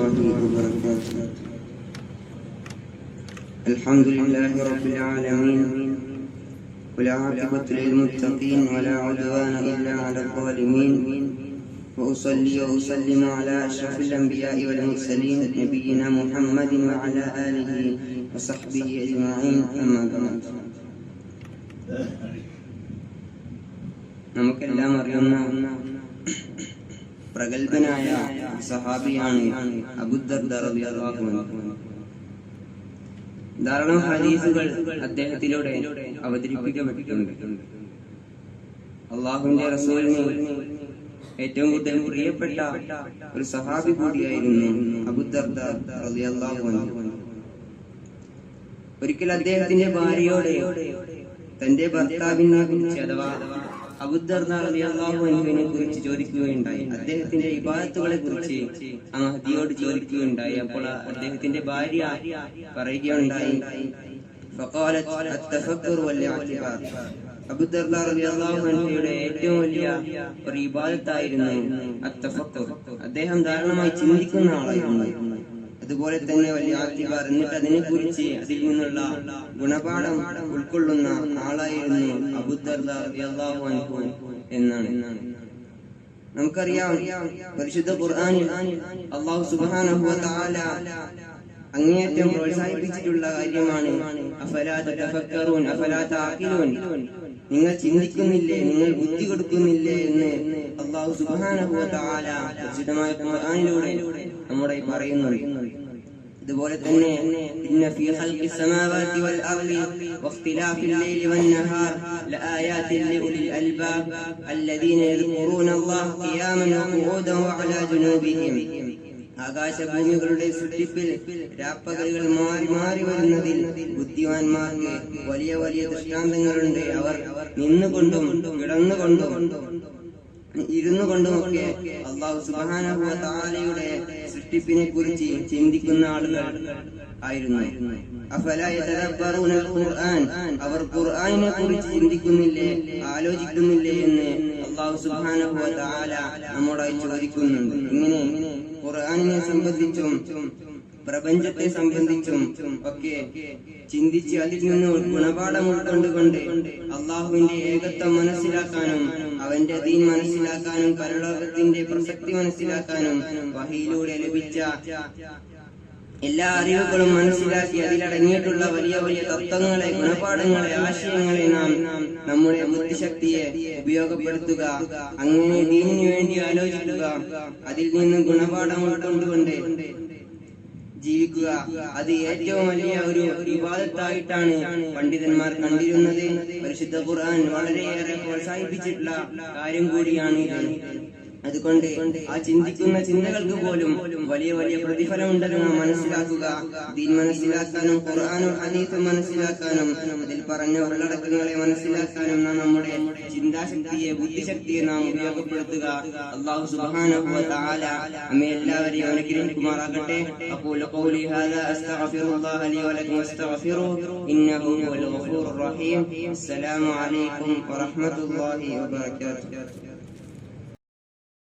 الله وبركاته. الحمد لله رب العالمين والعاقبة للمتقين ولا عدوان إلا على الظالمين، وأصلي وأسلم على أشرف الأنبياء والمرسلين نبينا محمد وعلى آله وصحبه أجمعين. أما بعد. നമുക്കെല്ലാം അറിയുന്ന പ്രഗത്ഭനായ സഹാബിയാണ് അബൂദർദ റളിയല്ലാഹു അൻഹു. ധാരാളം ഹദീസുകൾ അദ്ദേഹത്തിലൂടെ അവതരിപ്പിക്കപ്പെട്ടിട്ടുണ്ട്. അല്ലാഹുവിന്റെ റസൂലിന് ഏറ്റവും കൂടുതൽ പ്രിയപ്പെട്ട ഒരു സഹാബി കൂടിയായിരുന്നു അബൂദർദ റളിയല്ലാഹു അൻഹു. ഒരിക്കൽ അദ്ദേഹത്തിന്റെ ഭാര്യയോട് തന്റെ ഭർത്താവിനെ കുറിച്ച് അഥവാ അബൂദർദ റളിയല്ലാഹു അൻഹുവിനെ കുറിച്ച് ചോദിക്കുകയുണ്ടായി. അദ്ദേഹത്തിന്റെ ഇബാദത്തുകളെ കുറിച്ച് ആ ഹദിയോട് ചോദിക്കുകയുണ്ടായി. അപ്പോൾ അദ്ദേഹത്തിന്റെ ഭാര്യ പറയുകയുണ്ടായി, ഫഖാലത് അത്തഫക്കുർ വൽ ഇഅ്തിബാർ. അബൂദർദ റളിയല്ലാഹു അൻഹുയുടെ ഏറ്റവും വലിയ ഒരു ഇബാദത്തായിരുന്നു അത്തഫക്കുർ. അദ്ദേഹം ധാരാളമായി ചിന്തിക്കുന്ന ആളായിരുന്നു. അതുപോലെ തന്നെ വലിയ ആത്തിബാർ, എന്നിട്ട് അതിനെ കുറിച്ച് അതിൽ നിന്നുള്ള ഗുണപാഠം ഉൾക്കൊള്ളുന്ന ആളായിരുന്നു അബൂദർദ റളിയല്ലാഹു അൻഹു എന്നാണ്. നമുക്കറിയാം, പരിശുദ്ധ ഖുർആനിൽ അല്ലാഹു സുബ്ഹാനഹു വ തആല അങ്ങേയറ്റം പ്രോത്സാഹിപ്പിച്ചിട്ടുള്ള കാര്യമാണ് അഫലാ തതഫക്കറൂൻ അഫലാ തഅഖിലൂൻ. നിങ്ങൾ ചിന്തിക്കുന്നില്ലേ, നിങ്ങൾ ബുദ്ധി കൊടുക്കുന്നില്ലേ എന്ന് അല്ലാഹു സുബ്ഹാനഹു വ തആല പരിശുദ്ധമായ ഖുർആനിലൂടെ നമ്മുടെ പറയുന്നു. ഇതുപോലെ തന്നെ ഇന്ന ഫീ ഖൽഖിസ് സമാവാതി വൽ അർളി വഖ്തിലാഫിൽ ലൈലി വൻ നഹാർ ലആയാതിൻ ലിഉലിൽ അൽബാബ് അല്ലദീന യദ്കുറൂനല്ലാഹ ഖിയാമൻ വഖുഊദൻ വഅലാ ജുനൂബിഹിം. ആകാശഭൂമികളുടെ സൃഷ്ടിപ്പിൽ രാപ്പകലുകൾ മാറി മാറി വരുന്നതിൽ ബുദ്ധിമാന്മാർക്ക് വലിയ വലിയ ദൃഷ്ടാന്തങ്ങളുണ്ട്. അവർ നിന്നുകൊണ്ടും കിടന്നുകൊണ്ടും ഇരുന്നു കൊണ്ടുമൊക്കെ അല്ലാഹു സുബ്ഹാനഹു വ തആലയുടെ സൃഷ്ടിപ്പിനെ കുറിച്ച് ചിന്തിക്കുന്ന ആളുകൾ ആയിരുന്നു. അഫലാ യതദബ്ബറൂനൽ ഖുർആൻ, അവർ ഖുർആനിനെ കുറിച്ച് ചിന്തിക്കുന്നില്ലേ, ആലോചിക്കുന്നില്ലേ എന്ന് അല്ലാഹു സുബ്ഹാനഹു വ തആല നമ്മോടായി ചോദിക്കുന്നുണ്ട്. ഇങ്ങനെ ഖുർആനിനെ സംബന്ധിച്ചും പ്രപഞ്ചത്തെ സംബന്ധിച്ചും ഒക്കെ ചിന്തിച്ച് അതിൽ നിന്ന് ഗുണപാഠം ഉൾക്കൊണ്ടുകൊണ്ട് അള്ളാഹുവിന്റെ ഏകത്വം മനസ്സിലാക്കാനും അവന്റെ ദീൻ മനസ്സിലാക്കാനും പരലോകത്തിന്റെ പ്രസക്തി മനസ്സിലാക്കാനും വഹയിലൂടെ ലഭിച്ച എല്ലാ അറിവുകളും മനസ്സിലാക്കി അതിലടങ്ങിയിട്ടുള്ള വലിയ വലിയ തത്വങ്ങളെ, ഗുണപാഠങ്ങളെ, ആശയങ്ങളെ നാം നമ്മുടെ ബുദ്ധിശക്തിയെ ഉപയോഗപ്പെടുത്തുക, അങ്ങനെ ദീനിനു വേണ്ടി ആലോചിക്കുക, അതിൽ നിന്ന് ഗുണപാഠം ഉൾക്കൊണ്ടുകൊണ്ട് ജീവിക്കുക. അത് ഏറ്റവും വലിയ ഒരു ഇബാദത്തായിട്ടാണ് പണ്ഡിതന്മാർ കണ്ടിരുന്നത്. പരിശുദ്ധ ഖുർആൻ വളരെയേറെ പ്രോത്സാഹിപ്പിച്ചിട്ടുള്ള കാര്യം കൂടിയാണ് ഇത്. അതുകൊണ്ട് ആ ചിന്തിക്കുന്ന ചിന്തകൾക്ക് പോലും വലിയ വലിയ പ്രതിഫലം ഉണ്ടെന്ന് നാം മനസ്സിലാക്കുക. ദീൻ മനസ്സിലാക്കാനും ഖുർആനും ഹദീസും മനസ്സിലാക്കാനും അതിൽ പറഞ്ഞ ഉള്ളടക്കങ്ങളെ മനസ്സിലാക്കാനും നാം നമ്മുടെ ചിന്താശക്തിയെ, ബുദ്ധിശക്തിയെ നാം ഉപയോഗപ്പെടുത്തുക. അല്ലാഹു സുബ്ഹാനഹു വ തആല നമ്മെ എല്ലാവരെയും അനുഗ്രഹിക്കുമാറാകട്ടെ. അഖൂലു ഖൗലി ഹാദാ അസ്തഗ്ഫിറുല്ലാഹ ലി വ ലക്കും വസ്തഗ്ഫിറുഹു ഇന്നഹു ഹുവൽ ഗഫൂറുർ റഹീം. അസ്സലാമു അലൈക്കും വറഹ്മത്തുള്ളാഹി വബറകാതുഹു.